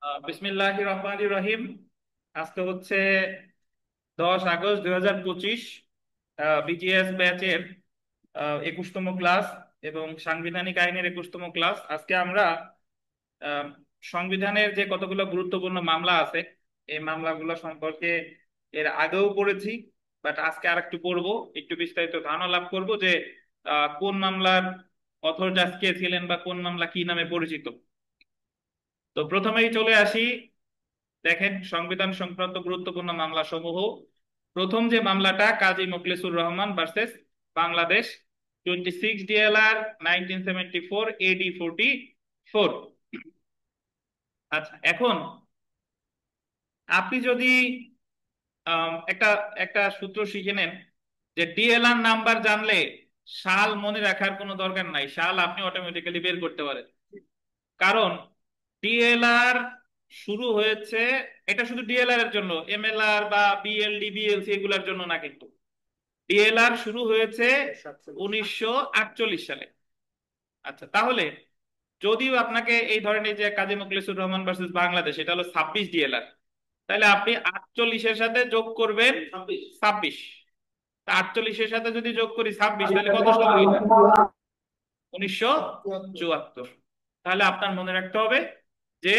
বিসমিল্লাহির রহমানির রহিম। আজকে হচ্ছে 10 আগস্ট 2025। বিটিএস ব্যাচের 21তম ক্লাস এবং সাংবিধানিক আইনের 21তম ক্লাস। আজকে আমরা আহ, সংবিধানের যে কতগুলো গুরুত্বপূর্ণ মামলা আছে এই মামলাগুলো সম্পর্কে এর আগেও পড়েছি, বাট আজকে আর একটু পড়বো, একটু বিস্তারিত ধারণা লাভ করব যে কোন মামলার অথর জাস্ট কে ছিলেন বা কোন মামলা কি নামে পরিচিত। তো প্রথমেই চলে আসি, দেখেন সংবিধান সংক্রান্ত গুরুত্বপূর্ণ মামলা সমূহ। প্রথম যে মামলাটা কাজী Mokhlesur Rahman versus Bangladesh, 26 DLR 1974 AD 44। আচ্ছা, এখন আপনি যদি একটা একটা সূত্র শিখে নেন যে ডিএলআর নাম্বার জানলে সাল মনে রাখার কোনো দরকার নাই, সাল আপনি অটোমেটিক্যালি বের করতে পারেন। কারণ ডিএলআর শুরু হয়েছে, এটা শুধু ডিএলআর এর জন্য, এমএলআর বা বিএলডি বিএলসি এগুলোর জন্য না, কিন্তু ডিএলআর শুরু হয়েছে 1948 সালে। আচ্ছা, তাহলে যদিও আপনাকে এই ধরনের যে কাজী মুখলিসুর রহমান ভার্সেস বাংলাদেশ, এটা হলো 26 ডিএলআর, তাহলে আপনি 48-এর সাথে যোগ করবেন 26। 48-এর সাথে যদি যোগ করি 26, তাহলে কত সাল হইল? 1974। তাহলে আপনার মনে রাখতে হবে যে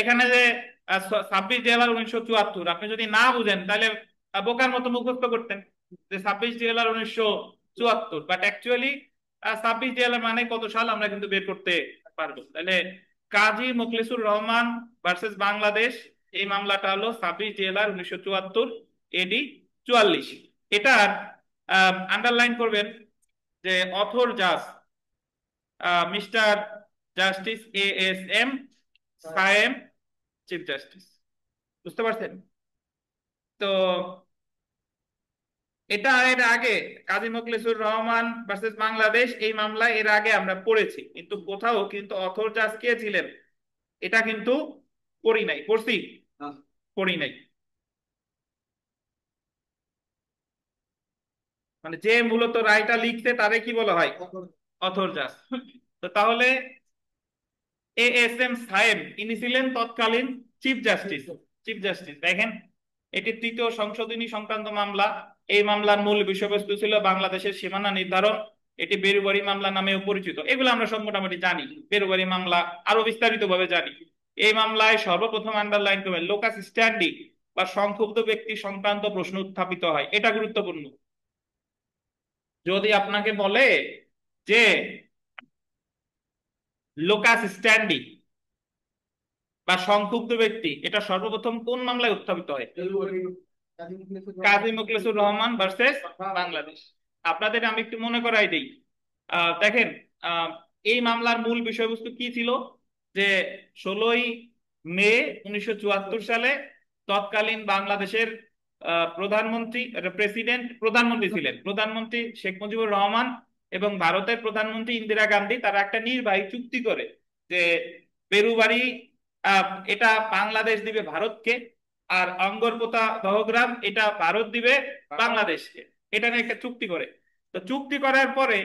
এখানে যে 26 ডিসেম্বর 1974, আপনি যদি না বুঝেন তাহলে বোকার মতো মুখস্থ করতেন যে 26 ডিসেম্বর 1974, বাট অ্যাকচুয়ালি 26 ডিসেম্বর মানে কত সাল আমরা কিন্তু বের করতে পারবো। তাহলে কাজী মোখলেসুর রহমান ভার্সেস বাংলাদেশ, এই মামলাটা হলো 26 ডিসেম্বর 1974 এডি 44। এটার আন্ডারলাইন করবেন যে অথর জাজ mister justice ASM Sayem, chief justice. বুঝতে পারছেন? তো এটা এর আগে কাজী মোখলেসুর রহমান ভার্সেস বাংলাদেশ এই মামলায় এর আগে আমরা পড়েছি, কিন্তু কোথাও কিন্তু অথর জাজ কে ছিলেন এটা কিন্তু পড়ি নাই। পড়ছি? পড়ি নাই। মানে যে মূলত রায়টা লিখছে তারে কি বলা হয়? অথর জাজ। তো তাহলে ASM সাহেব ইনি ছিলেন তৎকালীন চিফ জাস্টিস। চিফ জাস্টিস, দেখেন এটি তৃতীয় সংশোধনী সংক্রান্ত মামলা। এই মামলার মূল বিষয়বস্তু ছিল বাংলাদেশের সীমানা নির্ধারণ। এটি বেরুবাড়ি মামলা নামেও পরিচিত। এগুলো আমরা সব মোটামুটি জানি, বেরুবাড়ি মামলা আরো বিস্তারিত ভাবে জানি। এই মামলায় সর্বপ্রথম আন্ডারলাইন করবেন লোকাস স্ট্যান্ডি বা সংক্ষুব্ধ ব্যক্তি সংক্রান্ত প্রশ্ন উত্থাপিত হয়, এটা গুরুত্বপূর্ণ। যদি আপনাকে বলে যে লোকাস স্ট্যান্ডি বা সংক্ষুব্ধ ব্যক্তি, এটা সর্বপ্রথম কোন মামলায় উত্থাপিত হয়? কাজী মুখলেসুর রহমান ভার্সেস বাংলাদেশ। আপনাদের আমি একটু মনে করাই দিই। দেখেন, আহ, এই মামলার মূল বিষয়বস্তু কি ছিল যে 16 মে 1974 সালে তৎকালীন বাংলাদেশের প্রধানমন্ত্রী, প্রধানমন্ত্রী ছিলেন প্রধানমন্ত্রী শেখ মুজিবুর রহমান এবং ভারতের প্রধানমন্ত্রী ইন্দিরা গান্ধী, তারা একটা নির্বাহী চুক্তি করে যে বেরুবাড়ি এটা বাংলাদেশ দিবে ভারতকে, আর অঙ্গরপোতা দহগ্রাম এটা ভারত দিবে বাংলাদেশকে। এটা নিয়ে একটা চুক্তি করে। তো চুক্তি করার পরে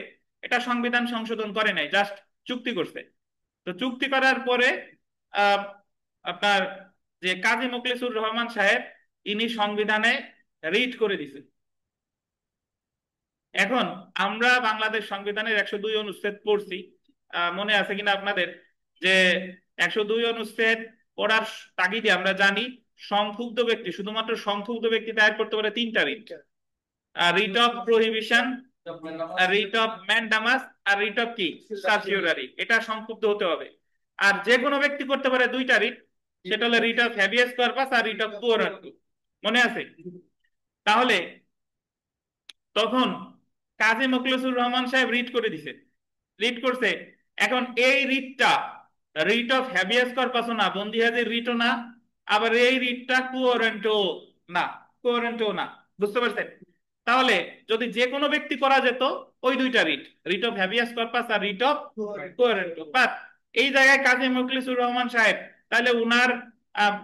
এটা সংবিধান সংশোধন করে নাই, জাস্ট চুক্তি করছে। তো চুক্তি করার পরে আহ, আপনার যে কাজী মোখলেসুর রহমান সাহেব, ইনি সংবিধানে রিট করে দিছে। এখন আমরা বাংলাদেশ সংবিধানের 102 অনুচ্ছেদ পড়ছি, মনে আছে কিনা আপনাদের যে 102 অনুচ্ছেদ পড়ার তাগিদে আমরা জানি সংক্ষুব্ধ ব্যক্তি, শুধুমাত্র সংক্ষুব্ধ ব্যক্তি দায়ের করতে পারে তিনটা writ: writ of prohibition, writ of mandamus, আর রিট অফ কি সার্সিওরারি। এটা সংক্ষুব্ধ হতে হবে। আর যে কোনো ব্যক্তি করতে পারে দুইটা রিট, সেটা হলো রিট অফ হ্যাবিয়াস কর্পাস আর রিট অফ কুয়ো র্যান্টো। মনে আছে? তাহলে তখন কাজী মোখলেসুর রহমান সাহেব রিট করে দিছে, রিট করছে। এখন এই রিটটা রিট অফ হ্যাবিয়াস কর্পাসও না, বন্দি হাজির রিটও না, আবার এই রিটটা কুয়োরেন্টো না, কুয়োরেন্টো না। বুঝতে পারছেন? তাহলে যদি যে কোনো ব্যক্তি করা যেত ওই দুইটা writ, writ of habeas corpus আর রিট অফ কুয়োরেন্টো, বাট এই জায়গায় কাজী মোখলেসুর রহমান সাহেব, তাহলে উনার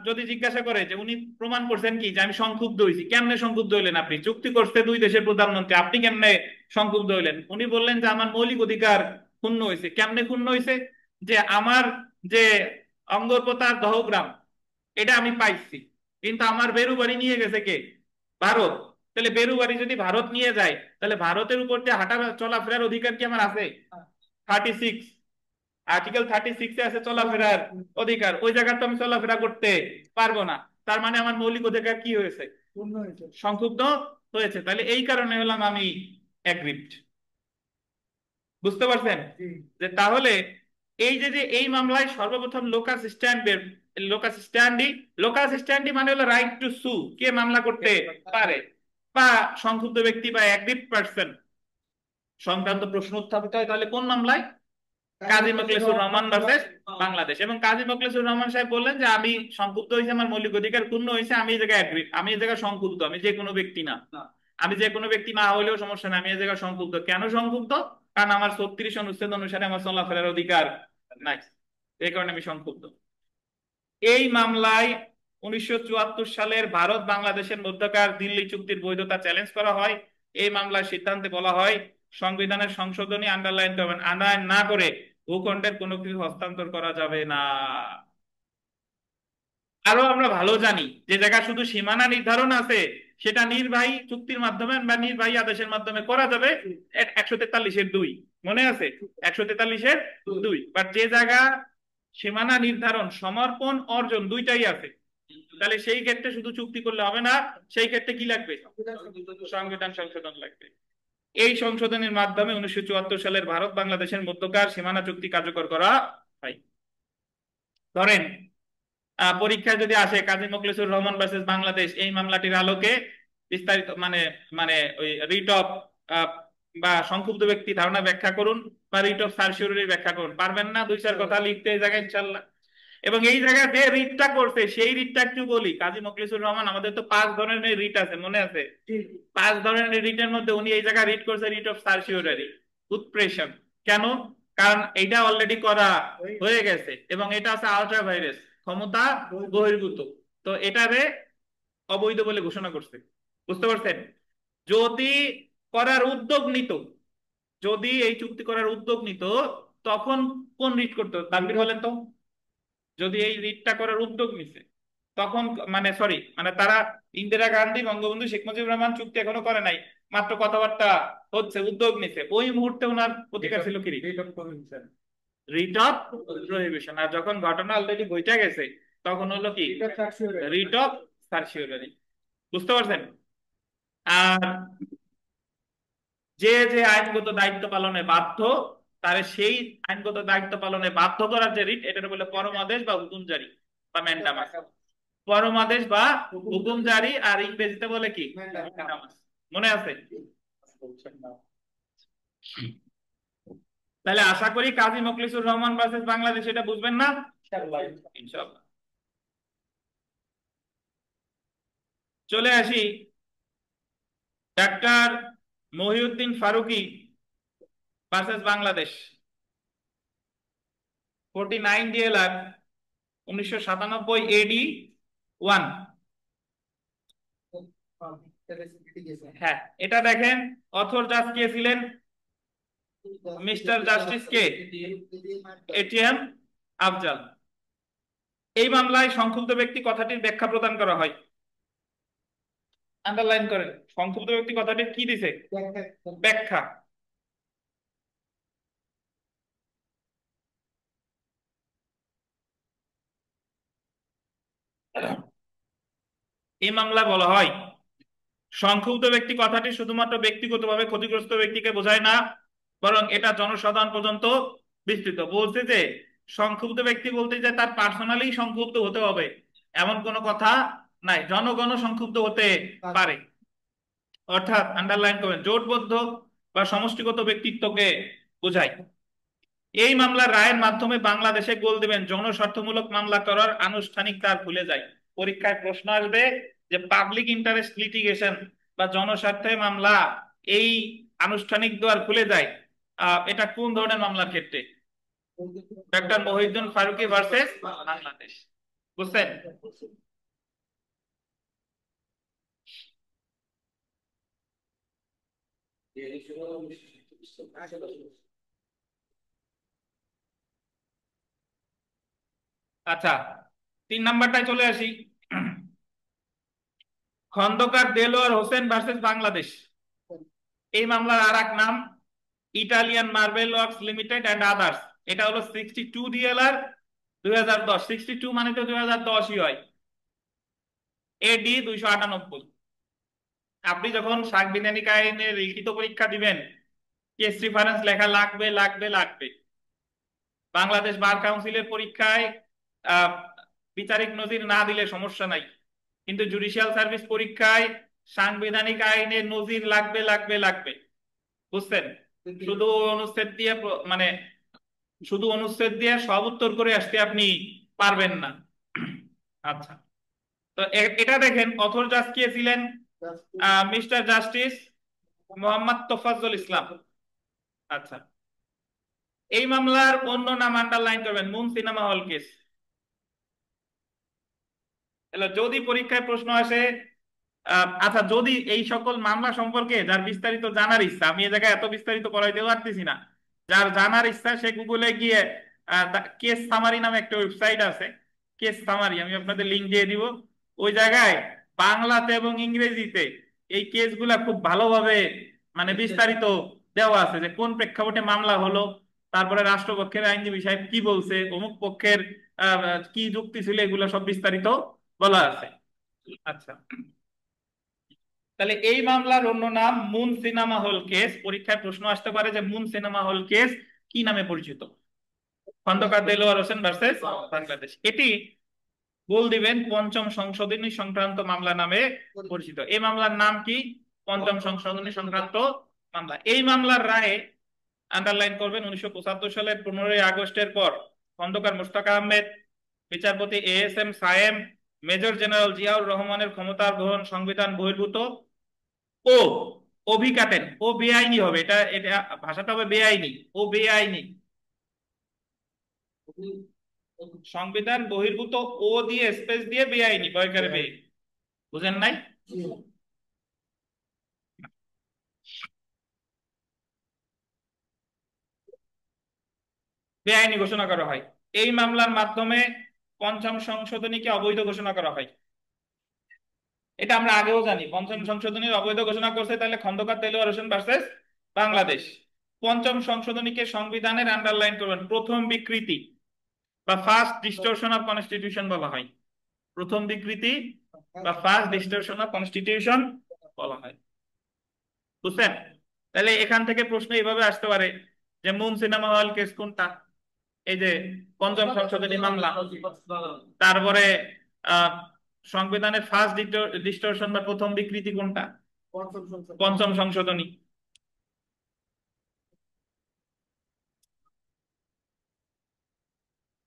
যদি জিজ্ঞাসা করে যে উনি প্রমাণ করছেন কি যে আমি সংক্ষুব্ধ হয়েছি, কেমনে সংক্ষুব্ধ হইলেন? আপনি চুক্তি করতে দুই দেশের প্রধানমন্ত্রী, আপনি কেমনে সংক্ষুব্ধ হইলেন? উনি বললেন যে আমার মৌলিক অধিকার ক্ষুণ্ণ হয়েছে। কেমনে ক্ষুণ্ণ হয়েছে? যে আমার যে অঙ্গরপোতা দহগ্রাম, এটা আমি পাইছি, কিন্তু আমার বেরুবাড়ি নিয়ে গেছে কে? ভারত। তাহলে বেরুবাড়ি যদি ভারত নিয়ে যায়, তাহলে ভারতের উপর দিয়ে হাঁটা চলাফেরার অধিকার কি আমার আছে? 36, আর্টিকেল 36-এ আছে চলাফেরার অধিকার। ওই জায়গায় তো আমি চলাফেরা করতে পারবো না। তার মানে আমার মৌলিক অধিকার কি হয়েছে? সংক্ষুব্ধ হয়েছে। তাহলে এই কারণে হলাম আমি অ্যাগ্রিড। বুঝতে পারছেন? যে তাহলে এই যে এই মামলায় সর্বপ্রথম লোকাস স্ট্যান্ডি, লোকাস স্ট্যান্ডি, লোকাস স্ট্যান্ডি মানে হলো রাইট টু সু, কে মামলা করতে পারে, বা সংক্ষুব্ধ ব্যক্তি বা অ্যাগ্রিড পারসন সংক্রান্ত প্রশ্ন উত্থাপিত হয়। তাহলে কোন মামলায়? কাজী মোখলেসুর রহমান ভার্সেস বাংলাদেশ। এবং কাজী মোখলেসুর রহমান সাহেব বললেন যে আমি সংক্ষুব্ধ হয়েছে, আমার মৌলিক অধিকার পূর্ণ হয়েছে, আমি এই জায়গায় অ্যাগ্রি, আমি এই জায়গায় সংক্ষুব্ধ, আমি যে কোনো ব্যক্তি না, আমি যে কোনো ব্যক্তি না হলেও সমস্যা নেই, আমি এই জায়গায় সংক্ষুব্ধ। কেন সংক্ষুব্ধ? কারণ আমার 36 অনুচ্ছেদ অনুসারে আমার চলাফেরার অধিকার নাই, এই কারণে আমি সংক্ষুব্ধ। এই মামলায় 1974 সালের ভারত বাংলাদেশের মধ্যকার দিল্লি চুক্তির বৈধতা চ্যালেঞ্জ করা হয়। এই মামলার সিদ্ধান্তে বলা হয় সংবিধানের সংশোধনী আন্ডারলাইন করবেন, আন্ডারলাইন না করে ভূখণ্ডের কোনো কিছু হস্তান্তর করা যাবে না। আরো আমরা ভালো জানি যে জায়গা শুধু সীমানা নির্ধারণ আছে, সেটা নির্বাহী চুক্তির মাধ্যমে বা নির্বাহী আদেশের মাধ্যমে করা যাবে। 143-2 মনে আছে? 143-2। বাট যে জায়গা সীমানা নির্ধারণ, সমর্পণ, অর্জন দুইটাই আছে, তাহলে সেই ক্ষেত্রে শুধু চুক্তি করলে হবে না, সেই ক্ষেত্রে কি লাগবে? সংবিধান সংশোধন লাগবে। এই সংশোধনের মাধ্যমে 1974 সালের ভারত বাংলাদেশের মধ্যকার সীমানা চুক্তি কার্যকর করা হয়। ধরেন পরীক্ষায় যদি আসে কাজী মোখলেসুর রহমান ভার্সেস বাংলাদেশ, এই মামলাটির আলোকে বিস্তারিত মানে মানে ওই রিট অফ বা সংক্ষুব্ধ ব্যক্তি ধারণা ব্যাখ্যা করুন, বা রিট অফ সার্সিওরি ব্যাখ্যা করুন। পারবেন না? 2-4 কথা লিখতে এই জায়গায় ইনশাল্লাহ। এবং এই জায়গায় যে রিটটা করছে সেই রিটটা একটু বলি। কাজী মোখলেসুর রহমান, আমাদের তো 5 ধরনের রিট আছে, মনে আছে? 5 ধরনের রিটের মধ্যে উনি এই জায়গায় রিট করছে রিট অফ সার্সিওরি, উৎপ্রেষণ। কেন? কারণ এটা অলরেডি করা হয়ে গেছে এবং এটা আছে আলট্রা ভাইরাস, ক্ষমতা বহির্ভূত, তো এটারে অবৈধ বলে ঘোষণা করছে। বুঝতে পারছেন? যদি করার উদ্যোগ নিত, যদি এই চুক্তি করার উদ্যোগ নিত, তখন কোন রিট করতে? তানভীর বলেন তো। যদি এই রিটটা করার উদ্যোগ নিছে তখন, মানে সরি, মানে তারা ইন্দিরা গান্ধী, বঙ্গবন্ধু শেখ মুজিবুর রহমান চুক্তি এখনো করে নাই, মাত্র কথাবার্তা হচ্ছে, উদ্যোগ নিছে, ওই মুহূর্তে ওনার প্রতিকার ছিল কি? Writ of prohibition. আর যখন ঘটনা অলরেডি ঘটে গেছে তখন হলো কি? Writ of certiorari. বুঝতে পারছেন? আর যে যে আইনগত দায়িত্ব পালনে বাধ্য, তারে সেই আইনগত দায়িত্ব পালনে বাধ্য করার যে রিট, এটা বলে পরমাদেশ বা হুকুম জারি বা ম্যান্ডামাস। পরমাদেশ বা হুকুম জারি, আর ইংরেজিতে বলে কি? ম্যান্ডামাস। মনে আছে? তাহলে আশা করি কাজী মোখলেসুর রহমান ভার্সেস বাংলাদেশ এটা বুঝবেন না ইনশাআল্লাহ। চলে আসি doctor Mohiuddin Farooqui versus Bangladesh, 49 DLR 1997 AD 1। হ্যাঁ, এটা দেখেন, অথর জাজ কে ছিলেন? মিস্টার জাস্টিস কে? এটিএম আফজাল। এই মামলায় সংক্ষুব্ধ ব্যক্তি কথাটির ব্যাখ্যা প্রদান করা হয়। আন্ডারলাইন করেন, সংক্ষুব্ধ ব্যক্তি কথাটির কি দিছে? ব্যাখ্যা। এই মামলায় বলা হয় সংক্ষুব্ধ ব্যক্তি কথাটি শুধুমাত্র ব্যক্তিগতভাবে ক্ষতিগ্রস্ত ব্যক্তিকে বোঝায় না, বরং এটা জনসাধারণ পর্যন্ত বিস্তৃত। বলছে যে সংক্ষুব্ধ ব্যক্তি বলতে যে তার পার্সোনালি সংক্ষুব্ধ হতে হবে এমন কোনো কথা নাই, জনগণ সংক্ষুব্ধ হতে পারে। অর্থাৎ আন্ডারলাইন করেন, জোটবদ্ধ বা সমষ্টিগত ব্যক্তিত্বকে বোঝায়। এই মামলার রায়ের মাধ্যমে বাংলাদেশে গোল দিবেন জনস্বার্থমূলক মামলা করার আনুষ্ঠানিক দ্বার খুলে যায়। পরীক্ষায় প্রশ্ন আসবে যে পাবলিক ইন্টারেস্ট লিটিগেশন বা জনস্বার্থে মামলা, এই আনুষ্ঠানিক দ্বার খুলে যায়, এটা কোন ধরনের মামলার ক্ষেত্রে? Doctor Mohiuddin Farooqui versus Bangladesh. বুঝছেন? আচ্ছা, 3 নাম্বারটায় চলে আসি। খন্দকার দেলোয়ার হোসেন ভার্সেস বাংলাদেশ। এই মামলার আর এক নাম Italian marble works limited and others. এটা হলো 62 ডিএলআর 2010। 62 মানে তো 2010ই হয়। এডি 298। আপনি যখন সাংবিধানিক আইনের লিখিত পরীক্ষা দিবেন, কেস রেফারেন্স লেখা লাগবে লাগবে লাগবে। বাংলাদেশ বার কাউন্সিলের পরীক্ষায় আহ, বিচারিক নজির না দিলে সমস্যা নাই, কিন্তু জুডিশিয়াল সার্ভিস পরীক্ষায় সাংবিধানিক আইনের নজির লাগবে লাগবে লাগবে। বুঝছেন? শুধু অনুচ্ছেদ দিয়ে মানে শুধু অনুচ্ছেদ দিয়ে সব উত্তর করে আসতে আপনি পারবেন না। আচ্ছা, তো এটা দেখেন, অথর জাজ কে ছিলেন? মিস্টার জাস্টিস মোহাম্মদ তোফাজ্জল ইসলাম। আচ্ছা, এই মামলার অন্য নাম আন্ডারলাইন করবেন, মুন সিনেমা হল কেস। যদি পরীক্ষায় প্রশ্ন আসে, আচ্ছা, যদি এই সকল মামলা সম্পর্কে যার বিস্তারিত জানার ইচ্ছা, আমি এই জায়গায় এত বিস্তারিত করাইতে পারতেছি না, যার জানার ইচ্ছা সে গুগলে গিয়ে কেস সামারি নামে একটা ওয়েবসাইট আছে, কেস সামারি, আমি আপনাদের লিংক দিয়ে দিব। ওই জায়গায় বাংলাতে এবং ইংরেজিতে এই কেসগুলা খুব ভালোভাবে মানে বিস্তারিত দেওয়া আছে, যে কোন প্রেক্ষাপটে মামলা হলো, তারপরে রাষ্ট্রপক্ষের আইনজীবী সাহেব কি বলছে, অমুক পক্ষের কি যুক্তি ছিল, এগুলো সব বিস্তারিত বলা আছে। আচ্ছা, তাহলে এই মামলার অন্য নাম মুন সিনেমা হল কেস। পরীক্ষায় প্রশ্ন আসতে পারে যে মুন সিনেমা হল কেস কি নামে পরিচিত? খন্দকার দেলোয়ার হোসেন ভার্সেস বাংলাদেশ। এটি বল দিবেন পঞ্চম সংশোধনী সংক্রান্ত মামলা নামে পরিচিত। এই মামলার নাম কি? পঞ্চম সংশোধনী সংক্রান্ত মামলা। এই মামলার রায়ে আন্ডারলাইন করবেন 1975 সালের 15ই আগস্টের পর খন্দকার মোশতাক আহমেদ, বিচারপতি ASM Sayem, major general Ziaur রহমানের ক্ষমতার গ্রহণ সংবিধান বহির্ভূত ও অভিকাটেন, ও বেআইনি হবে, এটা এটা ভাষাটা হবে বেআইনি, ও বেআইনি, সংবিধান বহির্ভূত, ও দিয়ে স্পেস দিয়ে বেআইনি, বয়কারে বে, বুঝেন নাই? বেআইনি ঘোষণা করা হয়। এই মামলার মাধ্যমে পঞ্চম সংশোধনীকে অবৈধ ঘোষণা করা হয়। এটা আমরা আগেও জানি, পঞ্চম সংশোধনীর অবৈধ ঘোষণা করছে তাহলে খন্দকার দেলোয়ার হোসেন ভার্সেস বাংলাদেশ। পঞ্চম সংশোধনীকে সংবিধানের আন্ডারলাইন করবেন প্রথম বিকৃতি বা ফার্স্ট ডিস্টরশন অফ কনস্টিটিউশন বলা হয়। প্রথম বিকৃতি বা ফার্স্ট ডিস্টরশন অফ কনস্টিটিউশন বলা হয়। বুঝছেন? তাহলে এখান থেকে প্রশ্ন এইভাবে আসতে পারে যে মুন সিনেমা হল কেস কোনটা? এই যে পঞ্চম সংশোধনী মামলা। তারপরে আহ সংবিধানের ফার্স্ট ডিস্টরশন বা প্রথম বিকৃতি কোনটা? পঞ্চম সংশোধনী।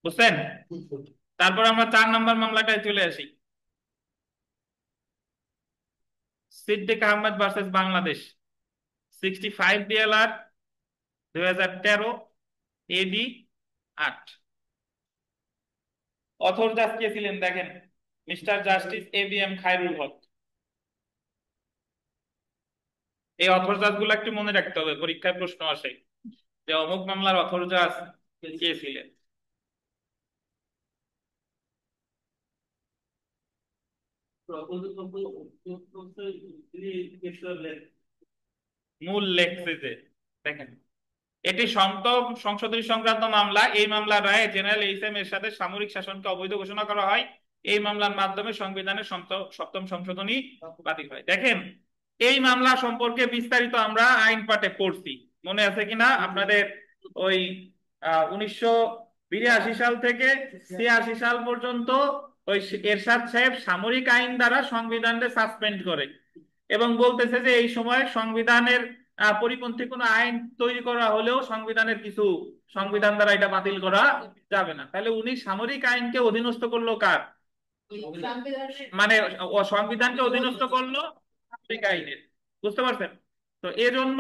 বুঝছেন? তারপর আমরা 4 নম্বর মামলাটায় চলে আসি, সিদ্দিক আহমেদ ভার্সেস বাংলাদেশ। 65 ডিএলআর 2013 এডি 8। অথর জাজ কে ছিলেন দেখেন, মিস্টার জাস্টিস এবিএম খায়রুল হক। এই অথর জাজ গুলো একটু মনে রাখতে হবে, পরীক্ষায় প্রশ্ন আসে যে অমুক মামলার অথর জাজ কে ছিলেন। মূল লেখছে যে, দেখেন, এটি সপ্তম সংশোধনী সংক্রান্ত মামলা। এই মামলার রায়ে জেনারেল এইচএম এর সাথে সামরিক শাসনকে অবৈধ ঘোষণা করা হয়। এই মামলার মাধ্যমে সংবিধানের সপ্তম সংশোধনী বাতিল হয়। দেখেন, এই মামলা সম্পর্কে বিস্তারিত আমরা আইন পাঠে পড়ছি, মনে আছে কিনা আপনাদের? ওই 1982 সাল থেকে 86 সাল পর্যন্ত ওই এরশাদ সাহেব সামরিক আইন দ্বারা সংবিধানকে সাসপেন্ড করে এবং বলতেছে যে এই সময় সংবিধানের পরিপন্থী কোনো আইন তৈরি করা হলেও সংবিধানের কিছু সংবিধান দ্বারা এটা বাতিল করা যাবে না। তাহলে উনি সামরিক আইনকে অধীনস্থ করলো কার? মানে সংবিধানকে অধীনস্থ করলো সামরিক আইনের। বুঝতে পারছেন? তো এজন্য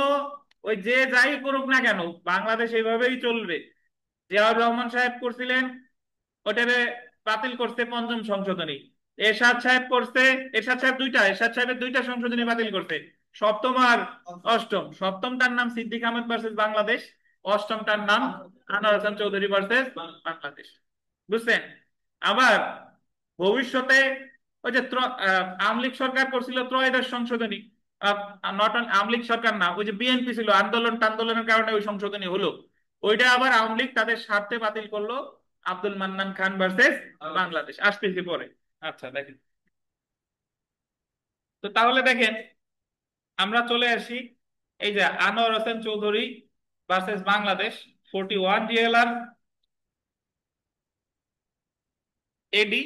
ওই যে যাই করুক না কেন বাংলাদেশ এইভাবেই চলবে। জিয়াউর রহমান সাহেব করছিলেন, ওটারে বাতিল করছে পঞ্চম সংশোধনী। এরশাদ সাহেব করছে, এরশাদ সাহেব দুইটা, এরশাদ সাহেবের দুইটা সংশোধনী বাতিল করছে, সপ্তম আর অষ্টম। সপ্তমটার নাম সিদ্দিক আহমেদ ভার্সেস বাংলাদেশ, অষ্টমটার নাম আনোয়ার হাসান চৌধুরী ভার্সেস বাংলাদেশ। বুঝছেন? আবার ভবিষ্যতে ওই যে আওয়ামী লীগ সরকার করছিল ত্রয়োদশ সংশোধনী, নট আওয়ামী লীগ সরকার না, ওই যে বিএনপি ছিল, আন্দোলন টান্দোলনের কারণে ওই সংশোধনী হলো, ওইটা আবার আওয়ামী লীগ তাদের স্বার্থে বাতিল করলো। আব্দুল মান্নান খান ভার্সেস বাংলাদেশ আসতেছি পরে। আচ্ছা দেখেন, তো তাহলে দেখেন আমরা চলে আসি এই যে Anwar Hossain Chowdhury versus Bangladesh, 41 DLR, AD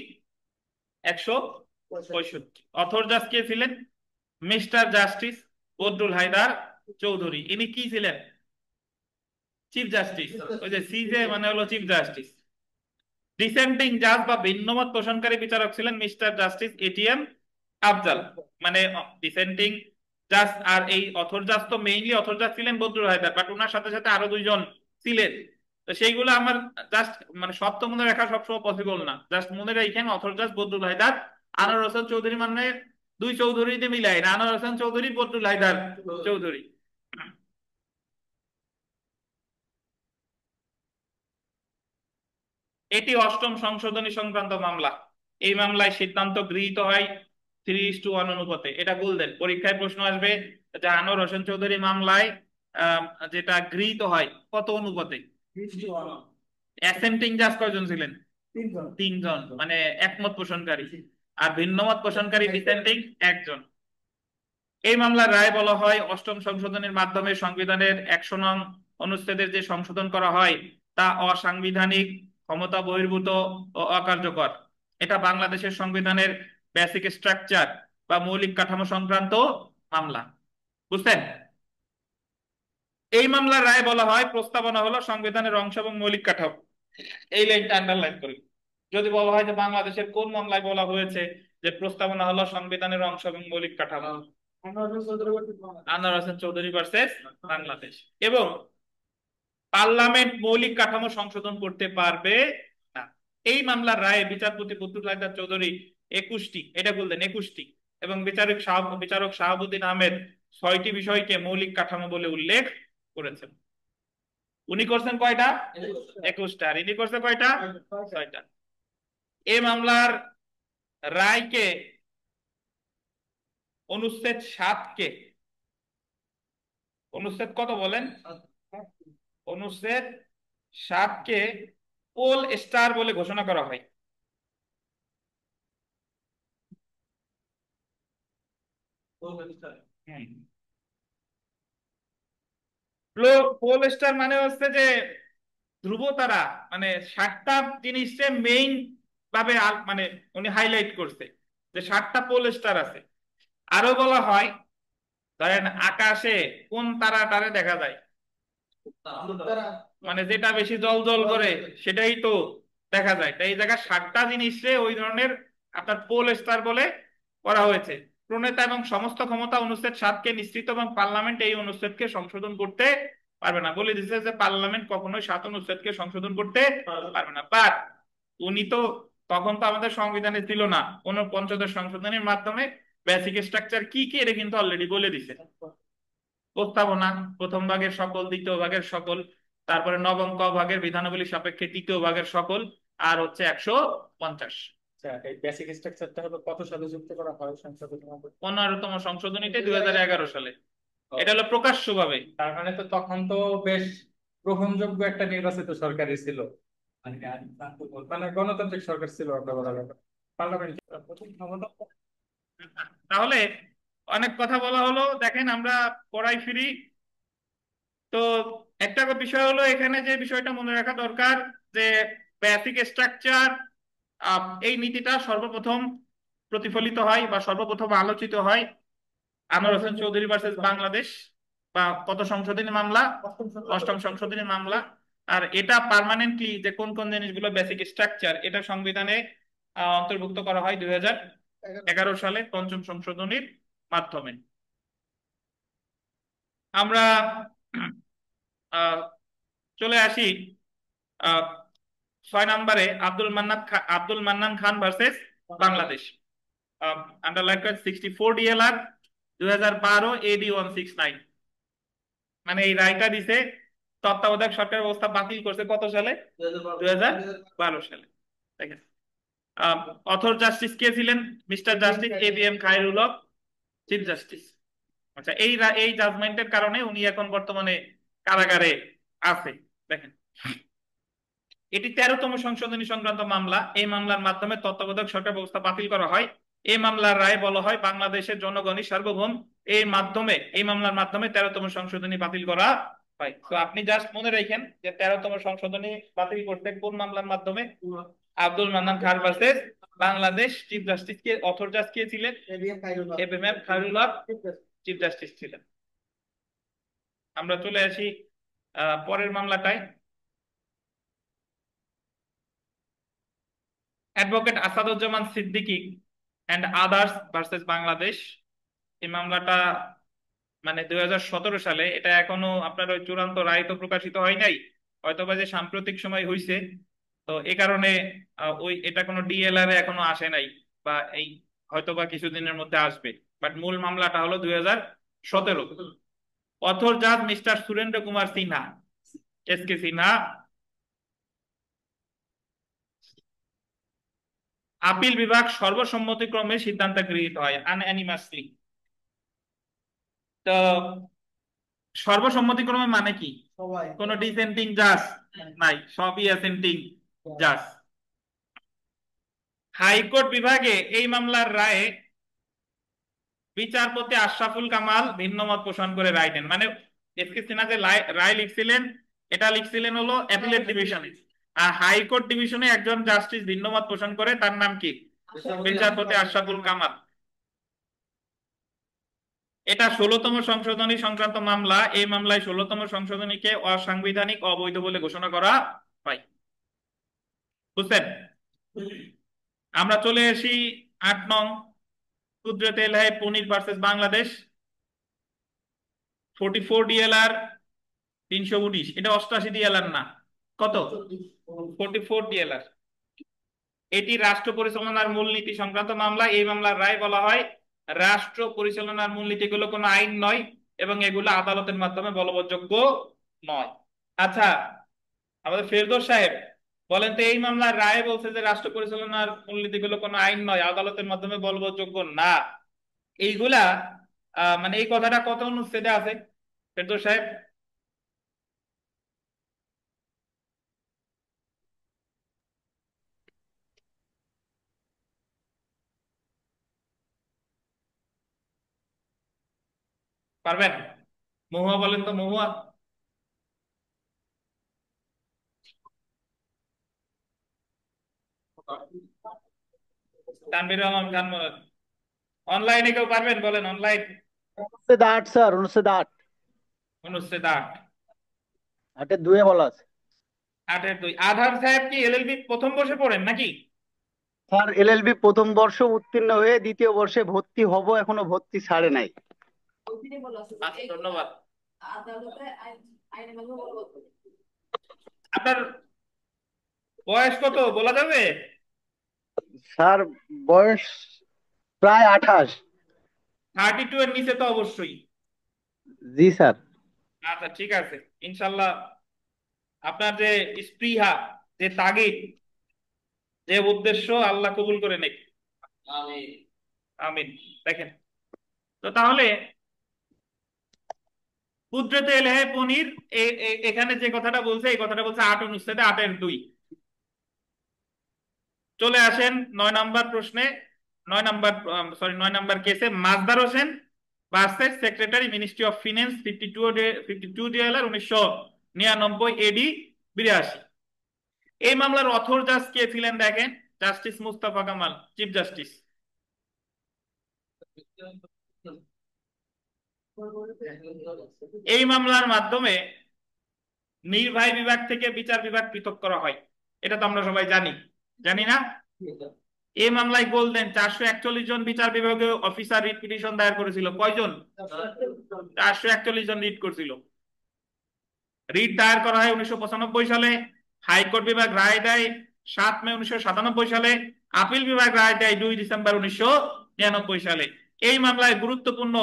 165। Author জাজ কে ছিলেন? Mister justice Badrul Haider Chowdhury. ইনি কি ছিলেন? Chief justice. ওই যে সিজে মানে হলো চিফ জাস্টিস। ডিসেন্টিং জাজ বা ভিন্নমত পোষণকারী বিচারক ছিলেন মিস্টার জাস্টিস এটিএম আফজাল। মানে ডিসেন্টিং জাজ আর এই অথর জাজ, তো মেইনলি অথর জাজ ছিলেন বদরুল হায়দার, বাট ওনার সাথে সাথে আরো দুইজন ছিলেন। তো সেইগুলো আমার জাস্ট মানে সব তো মনে রাখা সবসময় পসিবল না, জাস্ট মনে রাখেন অথর জাজ বদরুল হায়দার। আনোয়ার হোসেন চৌধুরী মানে দুই চৌধুরীতে মিলাই না, আনোয়ার হোসেন চৌধুরী বদরুল হায়দার চৌধুরী। এটি অষ্টম সংশোধনী সংক্রান্ত মামলা। এই মামলায় সিদ্ধান্ত গৃহীত হয় 3:1 অনুপাতে। এটা বললেন পরীক্ষায় প্রশ্ন আসবে যে আনোয়ার হোসেন চৌধুরী মামলায় আহ, যেটা গৃহীত হয় কত অনুপাতে? অ্যাসেন্টিং জাজ কয়জন ছিলেন? তিনজন, মানে একমত পোষণকারী। আর ভিন্নমত পোষণকারী ডিসেন্টিং একজন। এই মামলার রায় বলা হয় অষ্টম সংশোধনীর মাধ্যমে সংবিধানের 100 নং অনুচ্ছেদের যে সংশোধন করা হয় তা অসাংবিধানিক, ক্ষমতা বহির্ভূত ও অকার্যকর। এটা বাংলাদেশের সংবিধানের বেসিক স্ট্রাকচার বা মৌলিক কাঠামো সংক্রান্ত মামলা। বুঝছেন? এই মামলার রায় বলা হয় প্রস্তাবনা হলো সংবিধানের অংশ এবং মৌলিক কাঠামো। এই লাইনটা আন্ডারলাইন করি। যদি বলা হয় যে বাংলাদেশের কোন মামলায় বলা হয়েছে যে প্রস্তাবনা হলো সংবিধানের অংশ এবং মৌলিক কাঠামো? আনোয়ার হোসেন চৌধুরী ভার্সেস বাংলাদেশ। এবং পার্লামেন্ট মৌলিক কাঠামো সংশোধন করতে পারবে না। এই মামলার রায়ে বিচারপতি বদরুল হায়দার চৌধুরী 21টি, এটা বললেন 21টি, এবং বিচারক শাহাবুদ্দিন আহমেদ 6টি বিষয়কে মৌলিক কাঠামো বলে উল্লেখ করেছেন। উনি করছেন কয়টা? 21টা। আর ইনি করছে কয়টা? 6টা। এই মামলার রায়কে, অনুচ্ছেদ 7 কে, অনুচ্ছেদ কত বলেন? অনুচ্ছেদ 7 কে পোল স্টার বলে ঘোষণা করা হয়। হুম। পোল স্টার মানে হচ্ছে যে ধ্রুবতারা, মানে 7টা জিনিসে মেইন ভাবে মানে উনি হাইলাইট করছে যে 7টা পোল স্টার আছে। আরো বলা হয় ধরেন আকাশে কোন তারাটারে দেখা যায়, মানে যেটা বেশি জল জল করে সেটাই তো দেখা যায়। তাই এই জায়গায় 7টা জিনিসে ওই ধরনের আপনার পোল স্টার বলে করা হয়েছে। প্রণেতা এবং সমস্ত ক্ষমতা অনুচ্ছেদ 7 কে নিশ্চিত এবং পার্লামেন্ট এই অনুচ্ছেদকে সংশোধন করতে পারবে না। বলে দিচ্ছে যে পার্লামেন্ট কখনোই 7 অনুচ্ছেদকে সংশোধন করতে পারবে না। বাট উনি তো তখন তো আমাদের সংবিধানে ছিল না, কোন পঞ্চদশ সংশোধনীর মাধ্যমে বেসিক স্ট্রাকচার কি কি এটা কিন্তু অলরেডি বলে দিছে। প্রস্তাবনা প্রথম ভাগের সকল, দ্বিতীয় ভাগের সকল, তারপরে নবম ক ভাগের বিধানাবলী সাপেক্ষে তৃতীয় ভাগের সকল, আর হচ্ছে 150। আচ্ছা, এই বেসিক স্ট্রাকচারটা হলো কত সালে যুক্ত করা হয় সংসদে? 15তম সংশোধনীতে 2011 সালে। এটা হলো প্রকাশ্যভাবে। তার মানে তো তখন তো বেশ গ্রহণযোগ্য একটা নির্বাচিত সরকারই ছিল, মানে মানে গণতান্ত্রিক সরকার ছিল আমরা বলা যাবে। পার্লামেন্ট প্রথম ক্ষমতা। তাহলে অনেক কথা বলা হলো, দেখেন আমরা পড়াই ফিরি। তো একটা বিষয় হলো এখানে যে বিষয়টা মনে রাখা দরকার যে বেসিক স্ট্রাকচার, এই নীতিটা সর্বপ্রথম প্রতিফলিত হয় বা সর্বপ্রথম আলোচিত হয় আনোয়ার হোসেন চৌধুরী ভার্সেস বাংলাদেশ, বা কত সংশোধনী মামলা? অষ্টম সংশোধনী মামলা। আর এটা পার্মানেন্টলি যে কোন কোন জিনিসগুলো বেসিক স্ট্রাকচার, এটা সংবিধানে অন্তর্ভুক্ত করা হয় 2011 সালে পঞ্চম সংশোধনীর মাধ্যমে। আমরা আহ, চলে আসি আহ, 6 নম্বরে Abdul Mannan Khan versus Bangladesh. Underline 64 DLR 2012 AD 169। মানে এই রায়টা দিছে তত্ত্বাবধায়ক সরকার ব্যবস্থা বাতিল করছে কত সালে? 2012 সালে। ঠিক আছে। অথর জাস্টিস কে ছিলেন? Mister justice ABM Khairul Haque, chief justice. আচ্ছা, এই জাজমেন্টের কারণে উনি এখন বর্তমানে কারাগারে আছে। দেখেন, এটি 13তম সংশোধনী সংক্রান্ত মামলা। এই মামলার মাধ্যমে তত্ত্বাবধায়ক সরকার ব্যবস্থা বাতিল করা হয়। এই মামলার রায় বলা হয় বাংলাদেশের জনগণই সার্বভৌম। এই মামলার মাধ্যমে 13তম সংশোধনী বাতিল করা হয়। তো আপনি জাস্ট মনে রাখেন যে 13তম সংশোধনী বাতিল করতে কোন মামলার মাধ্যমে? Abdul Mannan Khan versus Bangladesh. Chief justice কে, অথর জাস্টিস কে ছিলেন? ABM Khairul Haque, chief justice ছিলেন। আমরা চলে আসি পরের মামলাটায়। Advocate Asaduzzaman Siddiqui and others versus Bangladesh. এই মামলাটা মানে 2017 সালে, এটা এখনো আপনার ওই চূড়ান্ত রায় তো প্রকাশিত হয় নাই, হয়তোবা যে সাম্প্রতিক সময় হয়েছে। তো এই কারণে ওই এটা কোনো DLR এ এখনো আসে নাই, বা এই হয়তোবা কিছুদিনের মধ্যে আসবে। বাট মূল মামলাটা হলো 2017। অথর জাজ mister Surendra Kumar Sinha, SK Sinha. Appeal বিভাগ সর্বসম্মতিক্রমে সিদ্ধান্ত গৃহীত হয়, আনঅ্যানিমাসলি। তো সর্বসম্মতিক্রমে মানে কি? কোন ডিসেন্টিং জাজ নাই, সবই অ্যাসেন্টিং জাজ। হাইকোর্ট বিভাগে এই মামলার রায়ে বিচারপতি আশরাফুল কামাল ভিন্নমত পোষণ করে রায় দেন। মানে SK সিনহা যে রায় লিখছিলেন, এটা লিখছিলেন হলো অ্যাপিলেট ডিভিশনে, আর হাইকোর্ট ডিভিশনে একজন জাস্টিস ভিন্নমত পোষণ করে, তার নাম কি? বিচারপতি আশরাফুল কামাল। এটা 16তম সংশোধনী সংক্রান্ত মামলা। এই মামলায় 16তম সংশোধনীকে অসাংবিধানিক, অবৈধ বলে ঘোষণা করা হয়। বুঝছেন? আমরা চলে আসি 8 নং, কুদরত এলাহি পুনির ভার্সেস বাংলাদেশ। 44 DLR 319, এটা 88 DLR না, কত? 44 DLR। এটি রাষ্ট্র পরিচালনার মূলনীতি সংক্রান্ত মামলা। এই মামলার রায় বলা হয় রাষ্ট্র পরিচালনার মূলনীতিগুলো কোনো আইন নয় এবং এগুলো আদালতের মাধ্যমে বলবৎযোগ্য নয়। আচ্ছা, আমাদের ফেরদৌস সাহেব বলেন তো, এই মামলার রায় বলছে যে রাষ্ট্র পরিচালনার মূলনীতিগুলো কোনো আইন নয়, আদালতের মাধ্যমে বলবৎযোগ্য না। এইগুলা মানে এই কথাটা কত অনুচ্ছেদে আছে ফেরদৌস সাহেব? পারবেন? মহুয়া বলেন তো, মহুয়া। তানভীর রহমান খান, অনলাইনে কেউ পারবেন? বলেন অনলাইন। অনুচ্ছেদ 8 স্যার, অনুচ্ছেদ 8। অনুচ্ছেদ 8। 8-এর 2-এ বলা আছে। 8-এর 2। আধার সাহেব কি LLB প্রথম বর্ষে পড়েন নাকি? স্যার, এলএলবি প্রথম বর্ষ উত্তীর্ণ হয়ে দ্বিতীয় বর্ষে ভর্তি হব, এখনো ভর্তি ছাড়ে নাই। আচ্ছা, ধন্যবাদ। আপনার বয়স কত বলা যাবে? স্যার, বয়স প্রায় 28। 32 এর নিচে তো অবশ্যই। জি স্যার। আচ্ছা, ঠিক আছে, ইনশাল্লাহ আপনার যে স্পৃহা, যে তাগিদ, যে উদ্দেশ্য, আল্লাহ কবুল করে নেক। আমিন, আমিন। দেখেন তো, তাহলে কুদরতে এলাহি পনির এখানে যে কথাটা বলছে, এই কথাটা বলছে 8 অনুচ্ছেদে 8-এর 2। চলে আসেন 9 নম্বর প্রশ্নে। 9 নম্বর, সরি, 9 নম্বর কেসে Mazdar Hossain versus secretary ministry of finance, 52 DLR 1999 AD 82। এই মামলার অথর জাজ কে ছিলেন? দেখেন, justice Mustafa Kamal, chief justice. এই মামলার মাধ্যমে নির্বাহী বিভাগ থেকে বিচার বিভাগ পৃথক করা হয়, এটা তো আমরা সবাই জানি, জানি না? এই মামলায় বলতেন 441 জন বিচার বিভাগীয় অফিসার রিট পিটিশন দায়ের করেছিল। কয়জন? 441 জন রিট করেছিল। রিট দায়ের করা হয় 1995 সালে। হাইকোর্ট বিভাগ রায় দেয় 7 মে 1997 সালে। আপিল বিভাগ রায় দেয় 2 ডিসেম্বর 1999 সালে। এই মামলায় গুরুত্বপূর্ণ,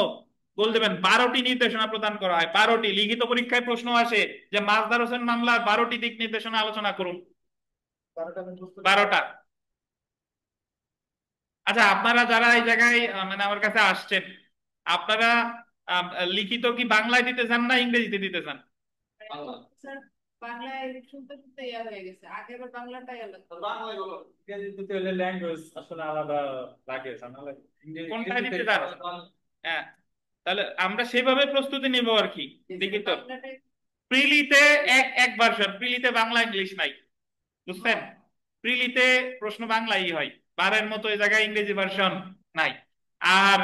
বল দেবেন, 12টি নির্দেশনা প্রদান করা হয়। 12টি লিখিত পরীক্ষায় প্রশ্ন আসে যে মাজদার হোসেন মামলার 12টি দিক নির্দেশনা আলোচনা করুন। 12টা। আচ্ছা, আপনারা যারা এই জায়গায় মানে আমার কাছে আসছেন, আপনারা আহ, লিখিত কি বাংলায় দিতে চান না ইংরেজিতে দিতে চান? স্যার বাংলায় শুনতে শুনতে ইয়া হয়ে গেছে, আগে আবার বাংলাটাই আলাদা। বাংলায় বলো, ইংরেজি দিতে হলে ল্যাঙ্গুয়েজ আসলে আলাদা লাগে, জানা লাগে। কোনটা ইংরেজিতে দিতে চান? হ্যাঁ, তাহলে আমরা সেভাবে প্রস্তুতি নিব আর কি। দেখি তো, বাংলাটাই প্রিলিতে এক এক ভার্সন, প্রিলিতে বাংলা ইংলিশ নাই, বুঝছেন? প্রিলিতে প্রশ্ন বাংলাই হয়, বারের মতো এই জায়গায় ইংরেজি ভার্সন নাই। আর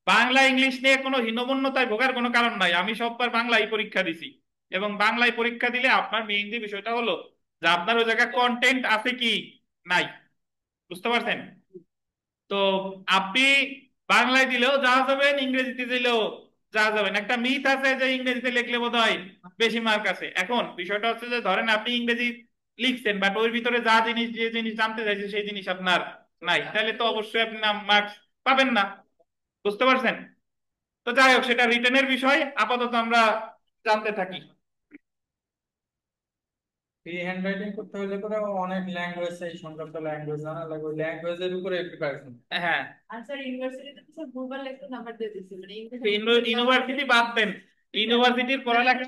বাংলা ইংলিশ নিয়ে কোনো হীনমন্যতায় ভোগার কোনো কারণ নাই, আমি সববার বাংলায় পরীক্ষা দিছি। এবং বাংলায় পরীক্ষা দিলে আপনার মেইন যে বিষয়টা হলো যে আপনার ওই জায়গায় কন্টেন্ট আছে কি নাই, বুঝতে পারছেন? তো আপনি বাংলায় দিলেও যাওয়া যাবেন, ইংরেজিতে দিলেও যাওয়া যাবেন। একটা মিথ আছে যে ইংরেজিতে লিখলে বোধহয় বেশি মার্ক আছে। এখন বিষয়টা হচ্ছে যে ধরেন আপনি ইংরেজি লিখছেন, বাট ওর ভিতরে যা জিনিস, যে জিনিস জানতে চাইছে সেই জিনিস আপনার নাই, তাহলে তো অবশ্যই আপনি মার্কস পাবেন না, বুঝতে পারছেন? তো যাই হোক, সেটা রিটেনের বিষয়, আপাতত আমরা জানতে থাকি। ফ্রি হ্যান্ড রাইটিং করতে হলে করে অনেক ল্যাঙ্গুয়েজ, এই সংক্রান্ত ল্যাঙ্গুয়েজ জানা লাগে, ওই ল্যাঙ্গুয়েজের উপরে প্রিপারেশন। হ্যাঁ, আর স্যার ইউনিভার্সিটিতে তো স্যার ভূগোল একটু নাম্বার দিয়ে দিচ্ছে, মানে ইউনিভার্সিটি বাদ দেন, ইউনিভার্সিটির পড়ালেখা।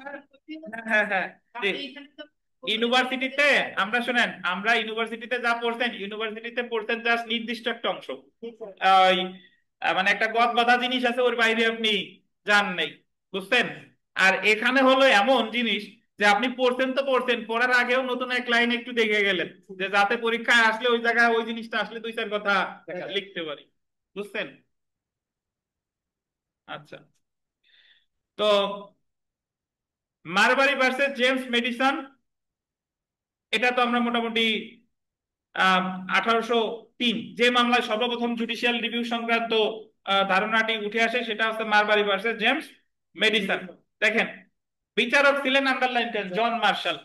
হ্যাঁ, হ্যাঁ, জি। এইখানে তো ইউনিভার্সিটিতে আমরা শুনেন, আমরা ইউনিভার্সিটিতে যা পড়ছেন, ইউনিভার্সিটিতে পড়ছেন জাস্ট নির্দিষ্ট একটা অংশ। ওই মানে একটা গদ বাঁধা জিনিস আছে, ওর বাইরে আপনি যান নেই, বুঝছেন? আর এখানে হলো এমন জিনিস যে আপনি পড়ছেন তো পড়ছেন, পড়ার আগেও নতুন এক লাইন একটু দেখে গেলেন, যে যাতে পরীক্ষায় আসলে ওই জায়গায় ওই জিনিসটা আসলে দুই চার কথা লিখতে পারি, বুঝছেন? আচ্ছা, তো মারবারি ভার্সেস জেমস মেডিসন, এটা তো আমরা মোটামুটি 1803 যে মামলায় সর্বপ্রথম জুডিশিয়াল রিভিউ সংক্রান্ত ধারণাটি উঠে আসে, সেটা হচ্ছে মারবারি ভার্সেস জেমস মেডিসন। দেখেন, বিচারক ছিলেন, আন্ডারলাইন করেন, জন মার্শাল।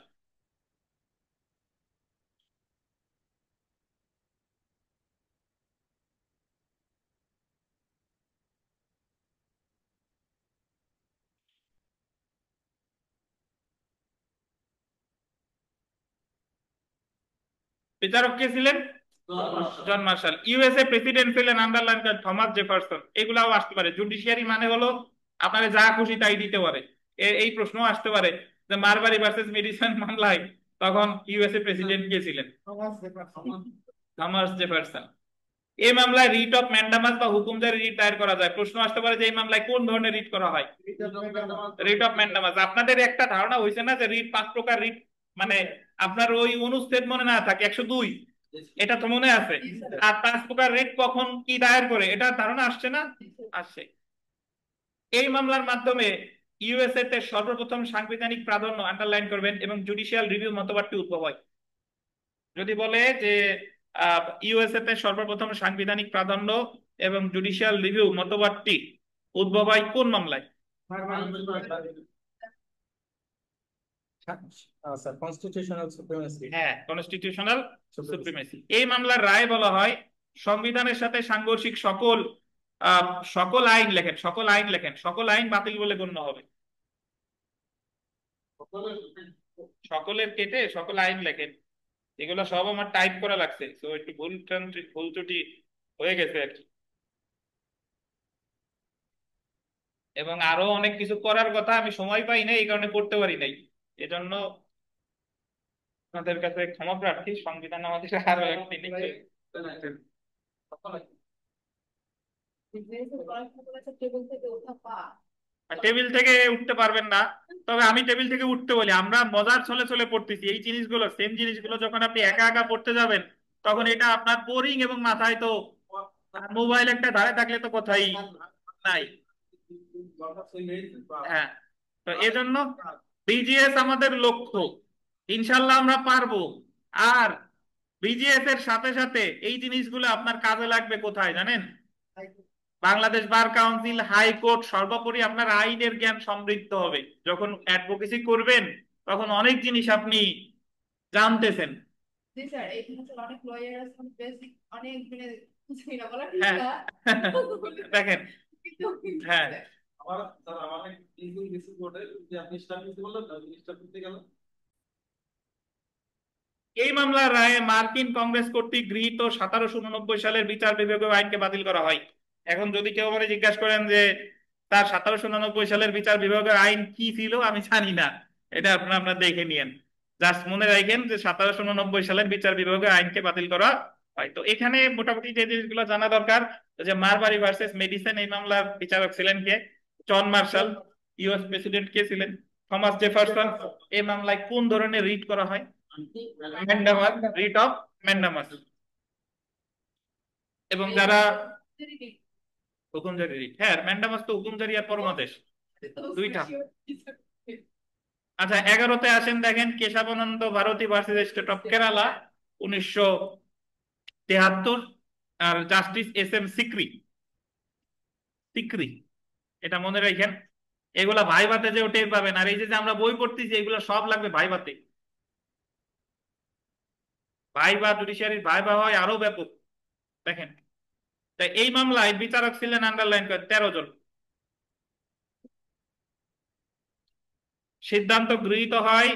বিচারক কে ছিলেন? John Marshall. ইউএসএ প্রেসিডেন্ট ছিলেন, আন্ডারলাইন করেন, থমাস জেফারসন। এগুলাও আসতে পারে। জুডিশিয়ারি মানে হলো আপনারা যা খুশি তাই দিতে পারে। এই প্রশ্ন আসতে পারে যে মারবারি ভার্সেস মেডিসন মামলায় তখন ইউএসএ প্রেসিডেন্ট কে ছিলেন? Thomas Jefferson. এই মামলায় রিট অফ ম্যান্ডামাস বা হুকুম জারি রিট দায়ের করা যায়। প্রশ্ন আসতে পারে যে এই মামলায় কোন ধরনের রিট করা হয়? Writ of mandamus. আপনাদের একটা ধারণা হয়েছে না যে রিট 5 প্রকার রিট, মানে আপনার ওই অনুচ্ছেদ মনে না থাকে 102, এটা তো মনে আছে। আর 5 প্রকার রিট কখন কি দায়ের করে, এটা ধারণা আসছে না? আসছে। এই মামলার মাধ্যমে ইউএসএ তে সর্বপ্রথম সাংবিধানিক প্রাধান্য, আন্ডারলাইন করবেন, এবং জুডিশিয়াল রিভিউ মতবাদটি উদ্ভব হয়। যদি বলে যে ইউএসএ তে সর্বপ্রথম সাংবিধানিক প্রাধান্য এবং জুডিশিয়াল রিভিউ মতবাদটি উদ্ভব হয় কোন মামলায়? আচ্ছা, কনস্টিটিউশনাল সুপ্রিমেসি। হ্যাঁ, কনস্টিটিউশনাল সুপ্রিমেসি। এই মামলার রায় বলা হয় সংবিধানের সাথে সাংঘর্ষিক সকল সকল আইন লেখেন, সকল আইন লেখেন, সকল আইন বাতিল বলে গণ্য হবে। সকলের কেটে সকল আইন লেখেন, এগুলো সব আমার টাইপ করা লাগছে, তো একটু ভুল ত্রুটি হয়ে গেছে আর কি। এবং আরো অনেক কিছু করার কথা, আমি সময় পাই না, এই কারণে করতে পারি নাই। এজন্য আপনাদের কাছে ক্ষমা প্রার্থী। সংবিধান আমাদের আরো একদিন টেবিল থেকে ওঠা পা। টেবিল থেকে উঠতে পারবেন না। তবে আমি টেবিল থেকে উঠতে বলি, আমরা মজার ছলে ছলে পড়তেছি, এই জিনিসগুলো সেম জিনিসগুলো যখন আপনি একা একা পড়তে যাবেন তখন এটা আপনার বোরিং, এবং মাথায় তো মোবাইল একটা ধারে থাকলে তো কথাই নাই। হ্যাঁ, তো এজন্য বিজিএস আমাদের লক্ষ্য, ইনশাল্লাহ আমরা পারবো। আর বিজিএস এর সাথে সাথে এই জিনিসগুলো আপনার কাজে লাগবে কোথায় জানেন? বাংলাদেশ বার কাউন্সিল, হাইকোর্ট, সর্বোপরি আপনার আইনের জ্ঞান সমৃদ্ধ হবে। যখন অ্যাডভোকেসি করবেন তখন অনেক জিনিস আপনি জানতেছেন। জি স্যার, এখানে স্যার অনেক লয়ার আছে, বেসিক অনেক মানে কিছুই না বলা ঠিক হ্যাঁ, না। দেখেন। হ্যাঁ, আমার স্যার আমাকে ইংলিশ বেসিক বোর্ডে যে আপনি স্টাফ নিতে বললেন না, স্টাফ নিতে গেল এই মামলার রায়ে মার্কিন কংগ্রেস কর্তৃক গৃহীত 1789 সালের বিচার বিভাগীয় আইনকে বাতিল করা হয়। এখন যদি কেউ আমাকে জিজ্ঞাসা করেন যে তার 1789 সালের বিচার বিভাগের আইন কি ছিল, আমি জানি না, এটা আপনারা দেখে নিয়েন। জাস্ট মনে রাখেন যে 1789 সালের বিচার বিভাগের আইনকে বাতিল করা হয়। তো এখানে মোটামুটি যে জিনিসগুলো জানা দরকার, যে মারবারি ভার্সেস মেডিসন, এই মামলার বিচারক ছিলেন কে? John Marshall. ইউএস প্রেসিডেন্ট কে ছিলেন? Thomas Jefferson. এই মামলায় কোন ধরনের রিট করা হয়? Mandamus, writ of mandamus. এবং যারা হুকুমজারি রিট, হ্যাঁ ম্যান্ডামাস তো হুকুমজারি আর পরমাদেশ দুইটা। আচ্ছা 11তে আসেন, দেখেন Kesavananda Bharati versus state of Kerala 1973, আর justice S M Sikri. Sikri, এটা মনে রাখেন। এগুলা ভাইভাতে যে টের পাবেন, আর এই যে যে আমরা বই পড়তেছি এগুলো সব লাগবে ভাইভাতে। ভাইভা, জুডিশিয়ারির ভাইভা হয় আরো ব্যাপক। দেখেন, তাই এই মামলায় বিচারক ছিলেন, আন্ডারলাইন করে, 13 জন। সিদ্ধান্ত গৃহীত হয়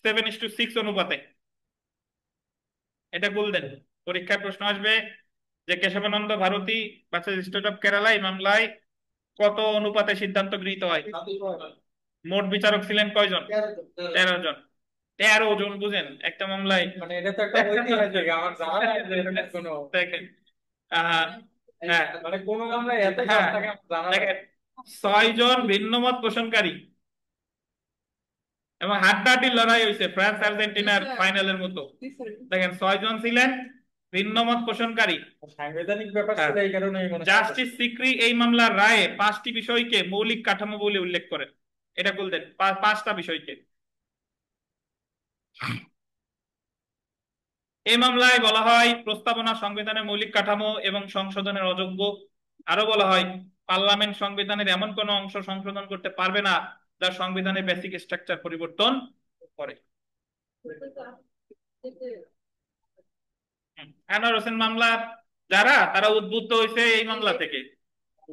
7:6 অনুপাতে। এটা বললেন, পরীক্ষায় প্রশ্ন আসবে যে Kesavananda Bharati versus state of Kerala এই মামলায় কত অনুপাতে সিদ্ধান্ত গৃহীত হয়? মোট বিচারক ছিলেন কয়জন? 13 জন। 13 জন, বুঝেন একটা মামলায়। মানে এটা তো একটা ঐতিহাসিক, আমার জানা নাই যে এরকম কোনো দেখেন হ্যাঁ মানে কোনো মামলায় এত কম হ্যাঁ, থাকে আমার জানা নাই। দেখেন 6 জন ভিন্ন মত পোষণকারী, এবং হাড্ডাহাড্ডি লড়াই হয়েছে ফ্রান্স আর্জেন্টিনার ফাইনালের মতো। দেখেন 6 জন ছিলেন ভিন্ন মত পোষণকারী। সাংবিধানিক ব্যাপার ছিল, এই কারণে মনে হয়। জাস্টিস সিকরি এই মামলার রায়ে 5টি বিষয়কে মৌলিক কাঠামো বলে উল্লেখ করেন। এটা বলতেন 5টা বিষয়কে। এই মামলায় বলা হয় প্রস্তাবনা সংবিধানের মৌলিক কাঠামো এবং সংশোধনের অযোগ্য। আরো বলা হয় পার্লামেন্ট সংবিধানের এমন কোন অংশ সংশোধন করতে পারবে না যা সংবিধানের বেসিক স্ট্রাকচার পরিবর্তন করে। আনোয়ার হোসেন মামলার যারা, তারা উদ্বুদ্ধ হয়েছে এই মামলা থেকে,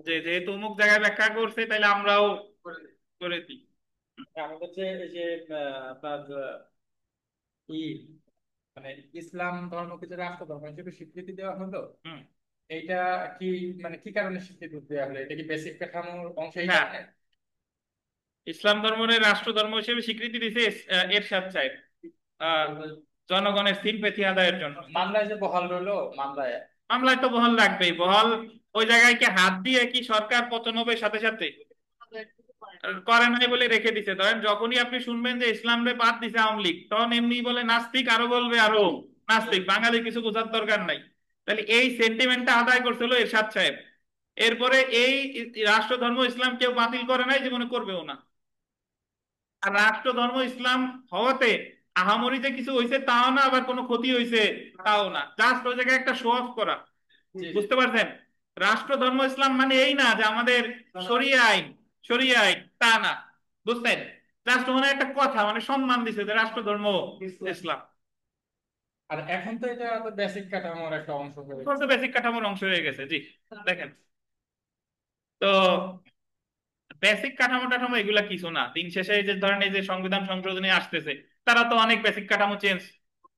যে যেহেতু অমুক জায়গায় ব্যাখ্যা করছে তাহলে আমরাও করে দিই। আমাদের যে এই যে আপনার কি মানে ইসলাম ধর্মকে যে রাষ্ট্র ধর্ম হিসেবে স্বীকৃতি দেওয়া হলো, হুম। এইটা কি মানে কি কারণে স্বীকৃতি দেওয়া হলো? এটা কি বেসিক কাঠামোর অংশ? এই হ্যাঁ, কারণে ইসলাম ধর্মের রাষ্ট্র ধর্ম হিসেবে স্বীকৃতি দিয়েছে এরশাদ সাহেব, আহ, জনগণের সিম্পেথি আদায়ের জন্য। মামলায় যে বহাল রইলো, মামলায় মামলায় তো বহাল রাখবেই, বহাল। ওই জায়গায় কি হাত দিয়ে কি সরকার পতন হবে সাথে সাথে? করে নাই বলে রেখে দিছে। ধরেন যখনই আপনি শুনবেন যে ইসলামে বাদ দিছে আওয়ামী লীগ, তখন এমনি বলে নাস্তিক, আরো বলবে আরো নাস্তিক, বাঙালি কিছু বোঝার দরকার নাই। তাহলে এই সেন্টিমেন্টটা আদায় করছিল এরশাদ সাহেব। এরপরে এই রাষ্ট্র ধর্ম ইসলাম কেউ বাতিল করে নাই, জীবনে করবেও না। আর রাষ্ট্র ধর্ম ইসলাম হওয়াতে আহামরি যে কিছু হয়েছে তাও না, আবার কোনো ক্ষতি হয়েছে তাও না, জাস্ট ওই জায়গায় একটা শো অফ করা। বুঝতে পারছেন? রাষ্ট্র ধর্ম ইসলাম মানে এই না যে আমাদের শরিয়া আইন, শরিয়া আইন তা না, বুঝছেন? জাস্ট মানে একটা কথা, মানে সম্মান দিছে যে রাষ্ট্র ধর্ম ইসলাম। আর এখন তো এটা বেসিক কাঠামোর একটা অংশ হয়ে এখন তো বেসিক কাঠামোর অংশ হয়ে গেছে। জি, দেখেন তো বেসিক কাঠামো টাঠামো এগুলা কিছু না। দিন শেষে এই যে ধরেন এই যে সংবিধান সংশোধনী আসতেছে, তারা তো অনেক বেসিক কাঠামো চেঞ্জ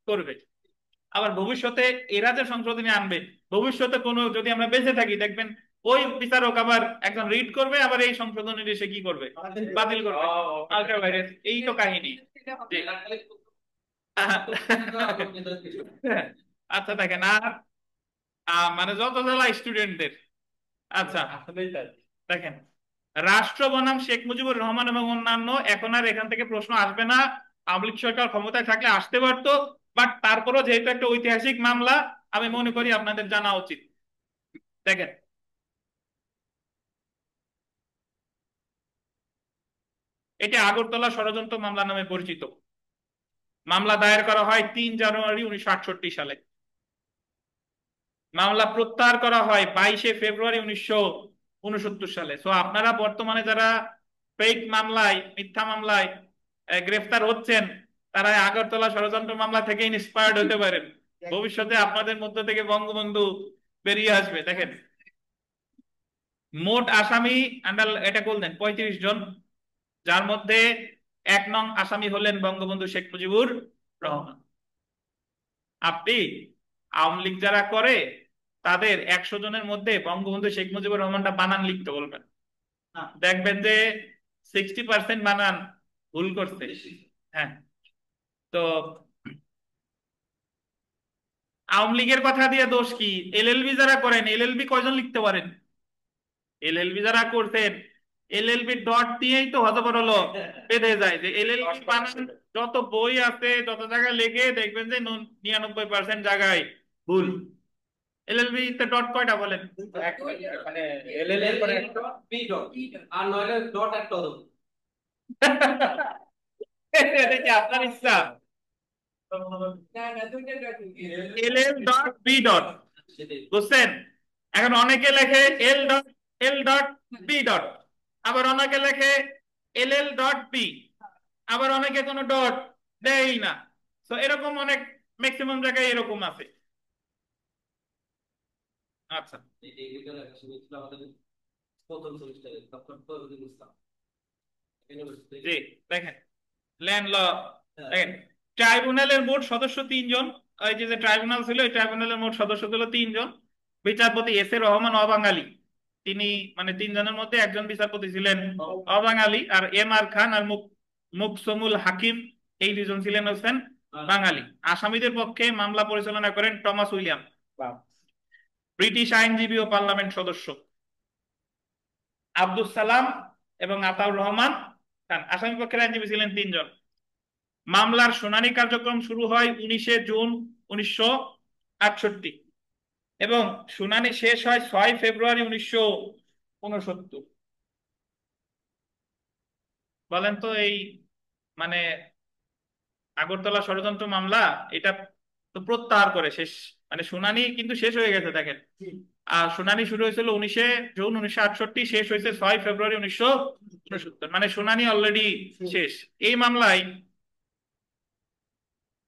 করবে। আবার ভবিষ্যতে এরা যে সংশোধনী আনবে, ভবিষ্যতে কোনো যদি আমরা বেঁচে থাকি, দেখবেন ওই বিচারক আবার একজন রিড করবে, আবার এই সংশোধনী সে কি করবে? বাতিল করবে। আল্ট্রা ভাইরাস, এই তো কাহিনী। জি। আচ্ছা দেখেন, আর মানে যত জেলা স্টুডেন্টদের, আচ্ছা আসলেই তাই। দেখেন রাষ্ট্র বনাম শেখ মুজিবুর রহমান এবং অন্যান্য, এখন আর এখান থেকে প্রশ্ন আসবে না। আওয়ামী লীগ সরকার ক্ষমতায় থাকলে আসতে পারতো, বাট তারপরও যেহেতু একটা ঐতিহাসিক মামলা, আমি মনে করি আপনাদের জানা উচিত। দেখেন এটি আগরতলা ষড়যন্ত্র মামলা নামে পরিচিত। মামলা দায়ের করা হয় 3 জানুয়ারি 1968 সালে। মামলা প্রত্যাহার করা হয় 22 ফেব্রুয়ারি 1969 সালে। তো আপনারা বর্তমানে যারা ফেক মামলায়, মিথ্যা মামলায় গ্রেফতার হচ্ছেন, তারা আগরতলা ষড়যন্ত্র মামলা থেকে ইন্সপায়ার্ড হতে পারেন। ভবিষ্যতে আপনাদের মধ্য থেকে বঙ্গবন্ধু বেরিয়ে আসবে। দেখেন মোট আসামি এটা বললেন 35 জন, যার মধ্যে 1 নং আসামি হলেন বঙ্গবন্ধু শেখ মুজিবুর রহমান। আপনি আওয়ামী লীগ যারা করে তাদের 100 জনের মধ্যে বঙ্গবন্ধু শেখ মুজিবুর রহমানটা বানান লিখতে বলবেন, দেখবেন যে 60% বানান ভুল করছে। হ্যাঁ, তো আওয়ামী লীগের কথা দিয়ে দোষ কি? এলএলবি যারা করেন, এলএলবি কয়জন লিখতে পারেন? এলএলবি যারা করতেন, এলএলবি ডট দিয়েই তো হতবড় হলো বেঁধে যায় যে এলএলবি বানান যত বই আছে যত জায়গায় লেগে দেখবেন যে 99% জায়গায় ভুল। এলএলবি তে ডট কয়টা বলেন? মানে এলএল এর পরে বি ডট আর নইলে ডট একটা হতো। এটা কি আপনার ইচ্ছা? না না দুইটা dot LL dot B dot, সেটাই। বুঝছেন? এখন অনেকে লেখে এল ডট বি ডট, আবার অনেকে লেখে এল ডট বি, আবার অনেকে কোনো ডট দেয় না। তো এরকম অনেক ম্যাক্সিমাম জায়গায় এরকম আছে। আচ্ছা, এইটা লেখা শুরু হয়েছিল আমাদের প্রথম সেমিস্টারে, ডক্টর ফজলুল ইসলাম ইউনিভার্সিটি। জি, দেখেন ল্যান্ড ল, দেখেন ট্রাইব্যুনালের মোট সদস্য 3 জন। ওই যে ট্রাইব্যুনাল ছিল, ওই ট্রাইব্যুনালের মোট সদস্য ছিল 3 জন। বিচারপতি এস এ রহমান অবাঙালি, তিনি মানে 3 জনের মধ্যে একজন বিচারপতি ছিলেন অবাঙালি, আর এম আর খান আর মুকসমুল হাকিম, এই 2জন ছিলেন হচ্ছেন বাঙালি। আসামিদের পক্ষে মামলা পরিচালনা করেন টমাস উইলিয়াম, ব্রিটিশ আইনজীবী ও পার্লামেন্ট সদস্য। আব্দুস সালাম এবং আতাউর রহমান খান আসামি পক্ষের আইনজীবী ছিলেন 3 জন। মামলার শুনানি কার্যক্রম শুরু হয় 19শে জুন 1968 এবং শুনানি শেষ হয় 6 ফেব্রুয়ারি 1969। বলেন তো এই মানে আগরতলা ষড়যন্ত্র মামলা এটা তো প্রত্যাহার করে শেষ, মানে শুনানি কিন্তু শেষ হয়ে গেছে দেখেন। আর শুনানি শুরু হয়েছিল 19শে জুন 1968, শেষ হয়েছে 6 ফেব্রুয়ারি 1969, মানে শুনানি অলরেডি শেষ। এই মামলায়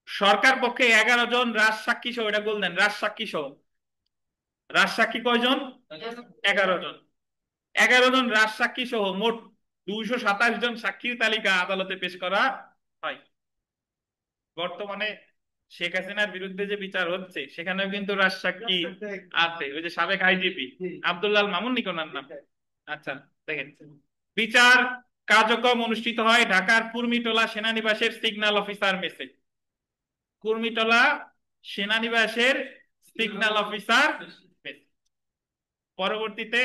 সরকার পক্ষে 11 জন রাজসাক্ষী সহ, এটা বললেন রাজসাক্ষী সহ, রাজসাক্ষী কয়জন? 11 জন। 11 জন রাজসাক্ষী সহ মোট 227 জন সাক্ষীর তালিকা আদালতে পেশ করা হয়। বর্তমানে শেখ হাসিনার বিরুদ্ধে যে বিচার হচ্ছে সেখানেও কিন্তু রাজসাক্ষী আছে, ওই যে সাবেক আইজিপি আব্দুল্লাহ মামুন নিকোনার নাম। আচ্ছা, দেখেন বিচার কার্যক্রম অনুষ্ঠিত হয় ঢাকার কুর্মিটোলা সেনানিবাসের সিগন্যাল অফিসার মেসে। কুর্মিটোলা সেনানিবাসের সিগন্যাল অফিসার মেস। পরবর্তীতে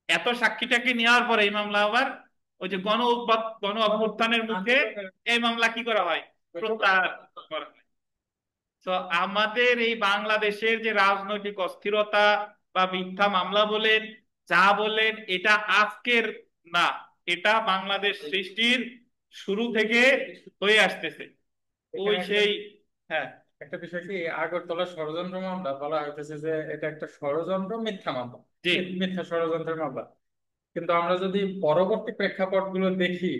এত সাক্ষী টাক্ষী নেওয়ার পরে এই মামলা আবার ওই যে গণ অভ্যুত্থানের মুখে এই মামলা কি করা হয়? প্রত্যাহার করা হয়। তো আমাদের এই বাংলাদেশের যে রাজনৈতিক অস্থিরতা বা মিথ্যা মামলা বলেন যা বলেন, এটা আজকের না, এটা বাংলাদেশ সৃষ্টির শুরু থেকে হয়ে আসতেছে। ওই সেই হ্যাঁ, একটা বিষয় কি, আগরতলা ষড়যন্ত্র মামলা বলা হইতেছে যে এটা একটা ষড়যন্ত্র মিথ্যা মামলা, জি মিথ্যা ষড়যন্ত্রের মামলা। কিন্তু আমরা যদি পরবর্তী প্রেক্ষাপট গুলো দেখি,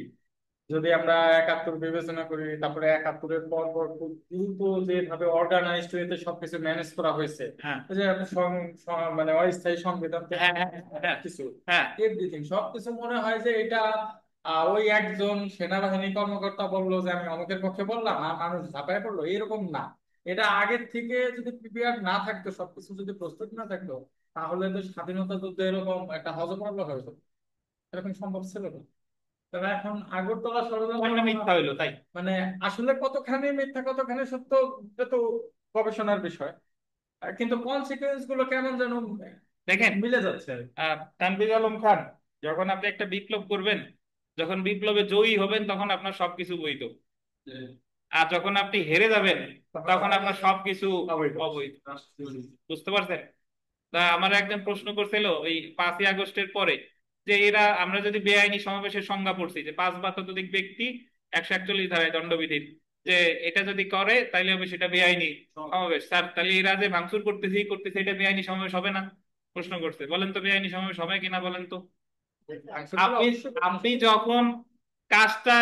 যদি আমরা 71 বিবেচনা করি, তারপরে 71-এর পর পর খুব দ্রুত যেভাবে অর্গানাইজড ওয়েতে সবকিছু ম্যানেজ করা হয়েছে, হ্যাঁ এই যে মানে অস্থায়ী সংবিধান থেকে হ্যাঁ হ্যাঁ কিছু হ্যাঁ এভরিথিং সবকিছু মনে হয় যে এটা ওই একজন সেনাবাহিনী কর্মকর্তা বললো যে আমি অমুকের পক্ষে বললাম আর মানুষ ঝাঁপায় পড়লো, এরকম না। এটা আগের থেকে যদি প্রিপেয়ার না থাকতো, সবকিছু যদি প্রস্তুত না থাকতো, তাহলে তো স্বাধীনতা যুদ্ধ এরকম একটা হজবরল হতো, এরকম সম্ভব ছিল না। তবে এখন আগরতলা ষড়যন্ত্র কোনটা মিথ্যা হইলো তাই? মানে আসলে কতখানি মিথ্যা কতখানি সত্য, এটা তো গবেষণার বিষয়। কিন্তু কনসিকুয়েন্স গুলো কেমন যেন দেখেন মিলে যাচ্ছে। তানভীর আলম খান, যখন আপনি একটা বিপ্লব করবেন, যখন বিপ্লবে জয়ী হবেন তখন আপনার সবকিছু বৈধ, আর যখন আপনি হেরে যাবেন তখন আপনার সবকিছু অবৈধ। বুঝতে পারছেন? তা আমার একজন প্রশ্ন করছিল এই 5ই আগস্টের পরে, যে এরা আমরা যদি বেআইনি সমাবেশের সংজ্ঞা পড়ছি যে 5 বা ততোধিক ব্যক্তি 141 ধারায় দণ্ডবিধির, যে এটা যদি করে তাইলে হবে সেটা বেআইনি সমাবেশ। স্যার তাহলে এরা যে ভাঙচুর করতেছে এটা বেআইনি সমাবেশ হবে না? প্রশ্ন করছে, বলেন তো বেআইনি সমাবেশ হবে কিনা বলেন তো? আপনি আপনি যখন কাজটা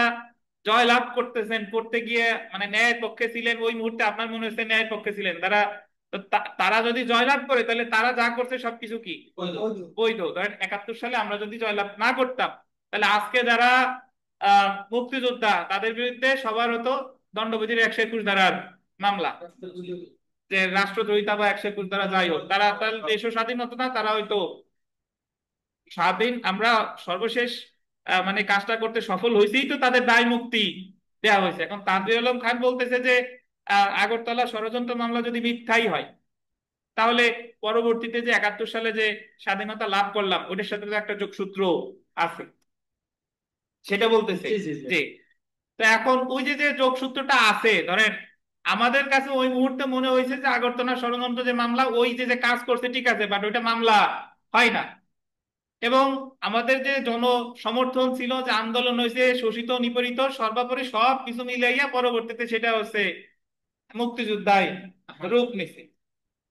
জয়লাভ করতেছেন, করতে গিয়ে মানে ন্যায়ের পক্ষে ছিলেন, ওই মুহূর্তে আপনার মনে হচ্ছে ন্যায়ের পক্ষে ছিলেন, তারা তো তারা যদি জয়লাভ করে তাহলে তারা যা করছে সবকিছু কি বৈধ। ধরেন 71 সালে আমরা যদি জয়লাভ না করতাম তাহলে আজকে যারা মুক্তিযোদ্ধা তাদের বিরুদ্ধে সবার হতো দণ্ডবিধির 121 ধারার মামলা। যে রাষ্ট্রদ্রোহিতা বা 121 দ্বারা যাই হোক, তারা তাহলে দেশীয় স্বাধীনতা না, তারা হয়তো স্বাধীন, আমরা সর্বশেষ মানে কাজটা করতে সফল হয়েছেই তো তাদের দায় মুক্তি দেওয়া হয়েছে। এখন তানভীর আলম খান বলতেছে যে আগরতলা ষড়যন্ত্র মামলা যদি মিথ্যাই হয়, তাহলে পরবর্তীতে যে 71 সালে যে স্বাধীনতা লাভ করলাম ওটার সাথে তো একটা যোগসূত্র আছে, সেটা বলতেছে। জি জি জি। যে তো এখন ওই যে যে যোগসূত্রটা আছে, ধরেন আমাদের কাছে ওই মুহূর্তে মনে হয়েছে যে আগরতলা ষড়যন্ত্র যে মামলা, ওই যে যে কাজ করছে ঠিক আছে, বাট ওইটা মামলা হয় না। এবং আমাদের যে জন সমর্থন ছিল, যে আন্দোলন হয়েছে, শোষিত নিপীড়িত সর্বোপরি সব কিছু মিলাইয়া পরবর্তীতে সেটা হচ্ছে মুক্তিযোদ্ধায় রূপ নিছে।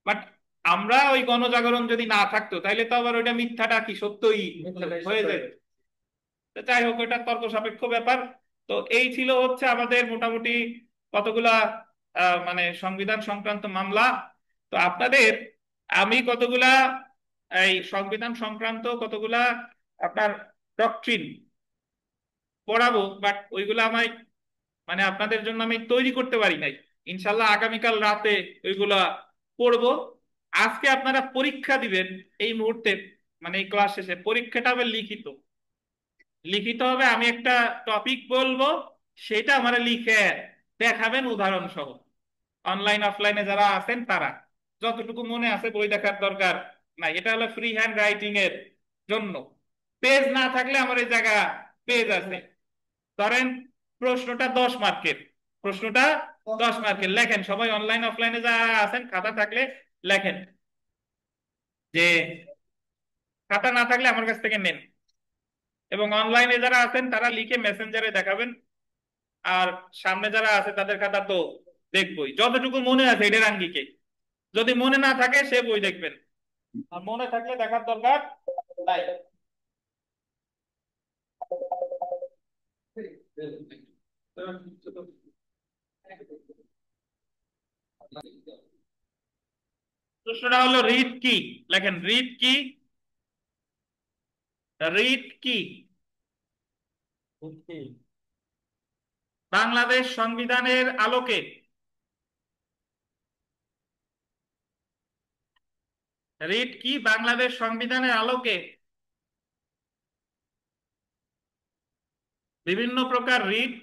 বাট আমরা ওই গণজাগরণ যদি না থাকতো তাহলে তো আবার ওইটা মিথ্যাটা কি সত্যই মিথ্যাটাই হয়ে সত্য। যেত। তো যাই হোক, এটা তর্ক সাপেক্ষ ব্যাপার। তো এই ছিল হচ্ছে আমাদের মোটামুটি কতগুলা মানে সংবিধান সংক্রান্ত মামলা। তো আপনাদের আমি কতগুলা এই সংবিধান সংক্রান্ত কতগুলা আপনার ডক্ট্রিন পড়াবো, বাট ওইগুলা আমায় মানে আপনাদের জন্য আমি তৈরি করতে পারি নাই। ইনশাল্লাহ আগামীকাল রাতে ওইগুলা পড়বো। আজকে আপনারা পরীক্ষা দিবেন এই মুহূর্তে, মানে এই ক্লাস শেষে পরীক্ষাটা হবে লিখিত। লিখিত হবে, আমি একটা টপিক বলবো, সেটা আমরা লিখে দেখাবেন উদাহরণ সহ। অনলাইন অফলাইনে যারা আছেন তারা যতটুকু মনে আছে, বই দেখার দরকার নাই, এটা হলো ফ্রি হ্যান্ড রাইটিং এর জন্য। পেজ না থাকলে আমার এই জায়গা পেজ আছে। ধরেন প্রশ্নটা 10 মার্কের, প্রশ্নটা 10 মার্কের, লেখেন সবাই অনলাইন অফলাইনে যারা আছেন খাতা থাকলে লেখেন। যে খাতা না থাকলে আমার কাছ থেকে নেন, এবং অনলাইনে যারা আছেন তারা লিখে মেসেঞ্জারে দেখাবেন। আর সামনে যারা আছে তাদের খাতা তো দেখবই, যতটুকু মনে আছে এটার আঙ্গিকে। যদি মনে না থাকে সে বই দেখবেন, আর মনে থাকলে দেখার দরকার নাই। প্রশ্নটা হলো রিট কি, লেখেন রিট কি, রিট কি। বুঝছি। বাংলাদেশ সংবিধানের আলোকে, রিট কি বাংলাদেশ সংবিধানের আলোকে বিভিন্ন প্রকার রিট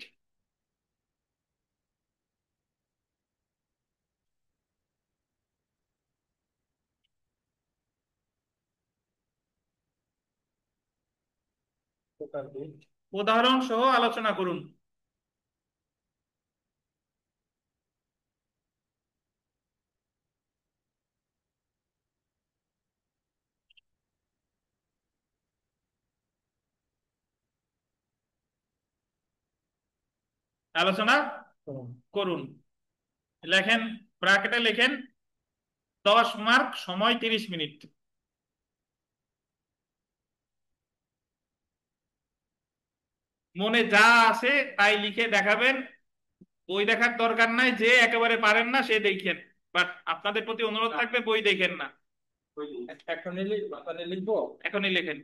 উদাহরণ সহ আলোচনা করুন। আলোচনা করুন, লেখেন, ব্র্যাকেটে লেখেন 10 মার্ক, সময় 30 মিনিট। মনে যা আসে তাই লিখে দেখাবেন, বই দেখার দরকার নাই, যে একেবারে পারেন না সে দেখেন, বাট আপনাদের প্রতি অনুরোধ থাকবে বই দেখেন না। এখনই মানে লিখবো। এখনই লেখেন।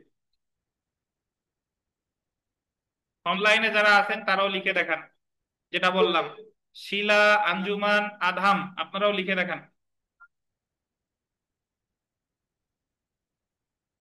অনলাইনে যারা আছেন তারাও লিখে দেখান, যেটা বললাম, শিলা, আঞ্জুমান, আধাম, আপনারাও লিখে দেখান।